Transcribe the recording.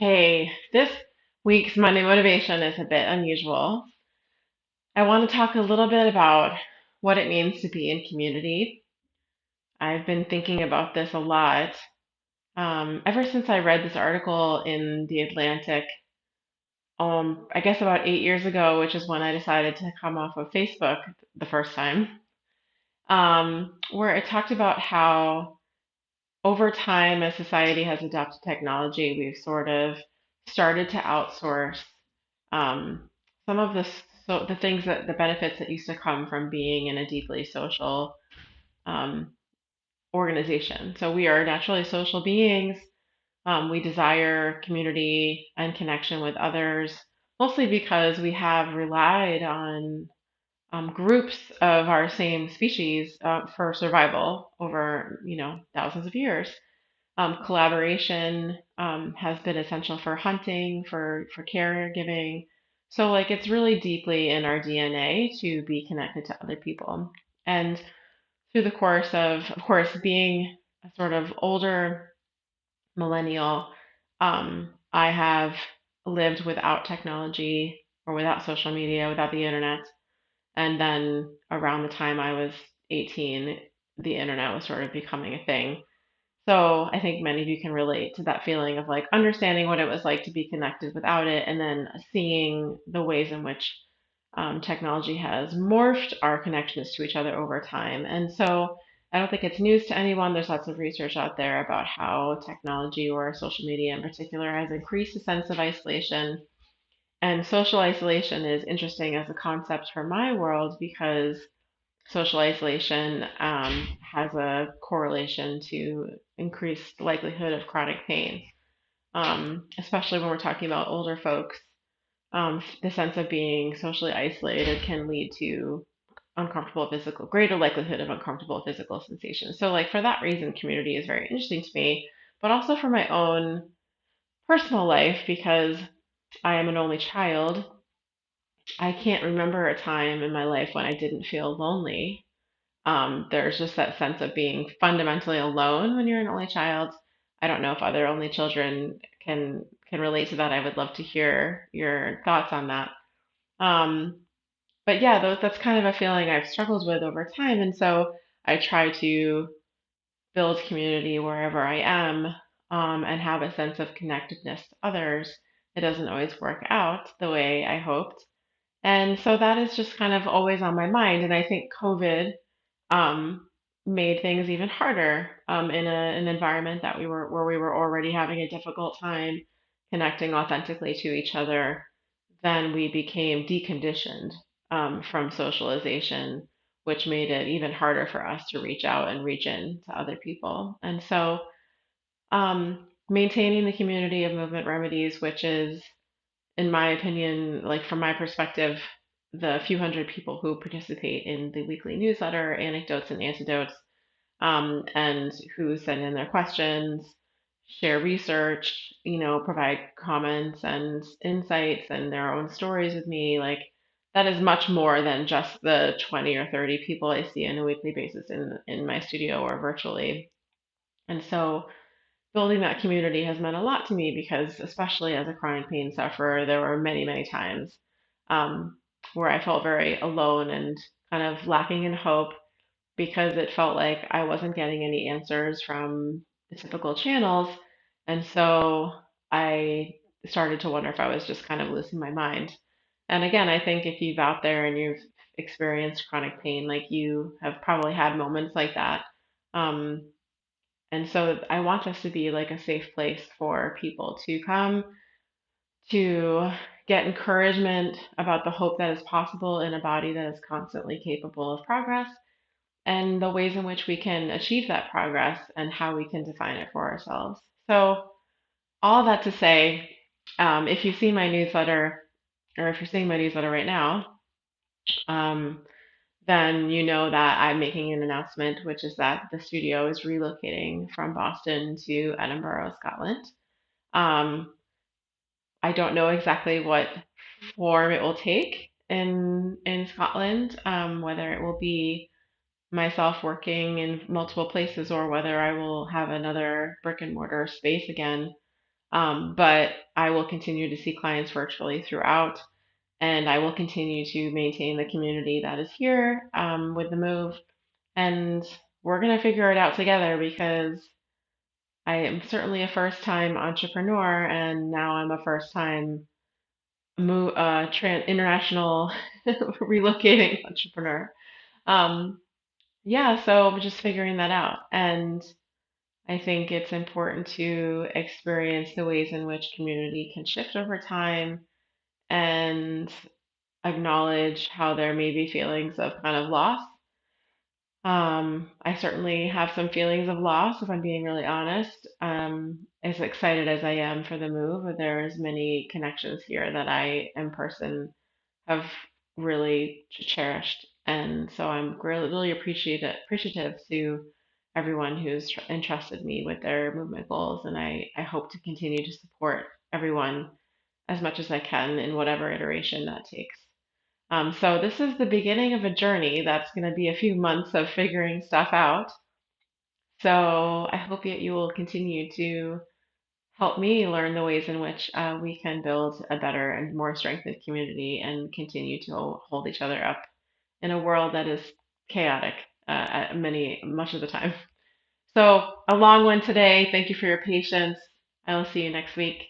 Hey, this week's Monday motivation is a bit unusual. I want to talk a little bit about what it means to be in community. I've been thinking about this a lot ever since I read this article in The Atlantic, I guess about 8 years ago, which is when I decided to come off of Facebook the first time, where it talked about how over time, as society has adopted technology, we've sort of started to outsource um, some of the things that the benefits that used to come from being in a deeply social um, organization. So we are naturally social beings. We desire community and connection with others, mostly because we have relied on groups of our same species for survival over, thousands of years. Collaboration has been essential for hunting, for caregiving. So, like, it's really deeply in our DNA to be connected to other people. And through the course of course, being a sort of older millennial, I have lived without technology or without social media, without the internet. And then around the time I was 18, the internet was sort of becoming a thing. So I think many of you can relate to that feeling of like understanding what it was like to be connected without it, and then seeing the ways in which technology has morphed our connections to each other over time. And so I don't think it's news to anyone. There's lots of research out there about how technology or social media in particular has increased a sense of isolation. And social isolation is interesting as a concept for my world because social isolation has a correlation to increased likelihood of chronic pain, especially when we're talking about older folks. The sense of being socially isolated can lead to greater likelihood of uncomfortable physical sensations. So, like, for that reason, community is very interesting to me, but also for my own personal life because I am an only child. I can't remember a time in my life when I didn't feel lonely. There's just that sense of being fundamentally alone when you're an only child. I don't know if other only children can relate to that. I would love to hear your thoughts on that. Um, but yeah, that's kind of a feeling I've struggled with over time, and so I try to build community wherever I am, and have a sense of connectedness to others. It doesn't always work out the way I hoped, and so that is just kind of always on my mind. And I think COVID um, made things even harder in an environment that where we were already having a difficult time connecting authentically to each other. Then we became deconditioned from socialization, which made it even harder for us to reach out and reach in to other people. And so, maintaining the community of movement remedies, which is, in my opinion, like from my perspective, the few hundred people who participate in the weekly newsletter, Anecdotes and Antidotes, and who send in their questions, share research, provide comments and insights and their own stories with me. Like, that is much more than just the 20 or 30 people I see on a weekly basis in my studio or virtually. And so building that community has meant a lot to me because, especially as a chronic pain sufferer, there were many, many times um, where I felt very alone and kind of lacking in hope because it felt like I wasn't getting any answers from the typical channels. And so I started to wonder if I was just kind of losing my mind. And again, I think if you've out there and you've experienced chronic pain, like you have probably had moments like that. Um, and so I want us to be like a safe place for people to come to get encouragement about the hope that is possible in a body that is constantly capable of progress and the ways in which we can achieve that progress and how we can define it for ourselves. So, all that to say, if you've seen my newsletter, or if you're seeing my newsletter right now, um, then you know that I'm making an announcement, which is that the studio is relocating from Boston to Edinburgh, Scotland. Um, I don't know exactly what form it will take in Scotland, whether it will be myself working in multiple places or whether I will have another brick and mortar space again. But I will continue to see clients virtually throughout, and I will continue to maintain the community that is here with the move. And we're going to figure it out together because I am certainly a first time entrepreneur, and now I'm a first time international relocating entrepreneur. Um, yeah, so I'm just figuring that out. And I think it's important to experience the ways in which community can shift over time and acknowledge how there may be feelings of kind of loss. I certainly have some feelings of loss, if I'm being really honest. As excited as I am for the move, there's many connections here that I, in person, have really cherished, and so I'm really appreciative to everyone who's entrusted me with their movement goals, and I hope to continue to support everyone as much as I can in whatever iteration that takes. So this is the beginning of a journey that's going to be a few months of figuring stuff out. So I hope that you will continue to help me learn the ways in which we can build a better and more strengthened community and continue to hold each other up in a world that is chaotic much of the time. So a long one today. Thank you for your patience. I will see you next week.